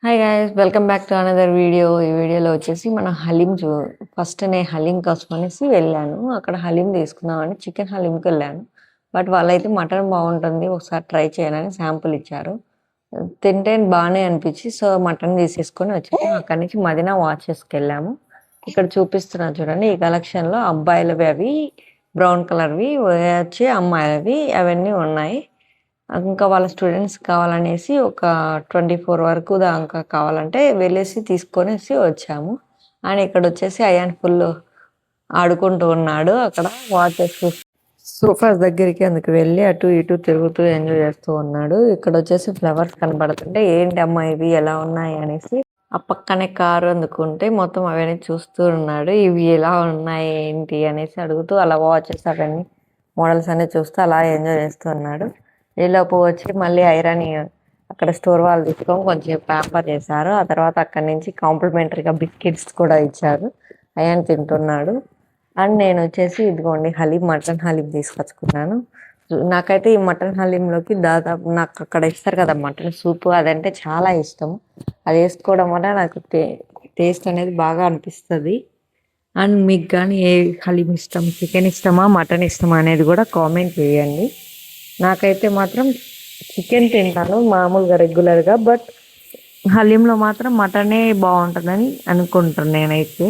Hi guys welcome back to another video. ఈ వీడియోలో వచ్చేసి మనం హలీం ఫస్ట్ నేను హలీం కోసం అనేసి వెళ్ళాను. అక్కడ హలీం తీసుకుందామని చికెన్ హలీంకి వెళ్ళాను. బట్ వాళ్ళైతే మటన్ బాగుంటుంది ఒకసారి ట్రై చేయాలని శాంపుల్ ఇచ్చారు. తింటే బాగానే అనిపించి సో మటన్ తీసేసుకొని వచ్చాము. అక్కడి నుంచి మదీనా వాచెస్కి వెళ్ళాము. ఇక్కడ చూపిస్తున్నాను చూడండి, ఈ కలెక్షన్లో అబ్బాయిలవి అవి బ్రౌన్ కలర్వి వచ్చి అమ్మాయిలవి అవన్నీ ఉన్నాయి. ఇంకా వాళ్ళ స్టూడెంట్స్ కావాలనేసి ఒక 24 వరకు దాకా కావాలంటే వెళ్ళేసి తీసుకొనేసి వచ్చాము. అండ్ ఇక్కడ వచ్చేసి అయాన్ ఫుల్ ఆడుకుంటూ ఉన్నాడు. అక్కడ వాచెస్ సోఫాస్ దగ్గరికి అందుకు వెళ్ళి అటు ఇటు తిరుగుతూ ఎంజాయ్ చేస్తూ ఉన్నాడు. ఇక్కడ వచ్చేసి ఫ్లవర్స్ కనబడుతుంటే ఏంటి అమ్మా ఇవి ఎలా ఉన్నాయి అనేసి ఆ పక్కనే కారు అందుకుంటే మొత్తం అవన్నీ చూస్తూ ఉన్నాడు. ఇవి ఎలా ఉన్నాయి ఏంటి అనేసి అడుగుతూ అలా వాచెస్ అవన్నీ మోడల్స్ అన్ని చూస్తూ అలా ఎంజాయ్ చేస్తూ ఉన్నాడు. ఈలోపు వచ్చి మళ్ళీ ఐరన్ అక్కడ స్టోర్ వాళ్ళు తీసుకొని కొంచెం ప్యాంపర్ చేశారు. ఆ తర్వాత అక్కడి నుంచి కాంప్లిమెంటరీగా బిస్కెట్స్ కూడా ఇచ్చారు. అయాన్ తింటున్నాడు. అండ్ నేను వచ్చేసి ఇదిగోండి హలీం, మటన్ హలీం తీసుకొచ్చుకున్నాను. నాకైతే ఈ మటన్ హలీంలోకి దాదాపు నాకు అక్కడ ఇస్తారు కదా మటన్ సూప్, అదంటే చాలా ఇష్టం. అది వేసుకోవడం వల్ల నాకు టేస్ట్ అనేది బాగా అనిపిస్తుంది. అండ్ మీకు కానీ ఏ హలీం ఇష్టం, చికెన్ ఇష్టమా మటన్ ఇష్టమా అనేది కూడా కామెంట్ చేయండి. నాకైతే మాత్రం చికెన్ తింటాను మామూలుగా రెగ్యులర్గా, బట్ హలీంలో మాత్రం మటనే బాగుంటుందని అనుకుంటాను నేనైతే.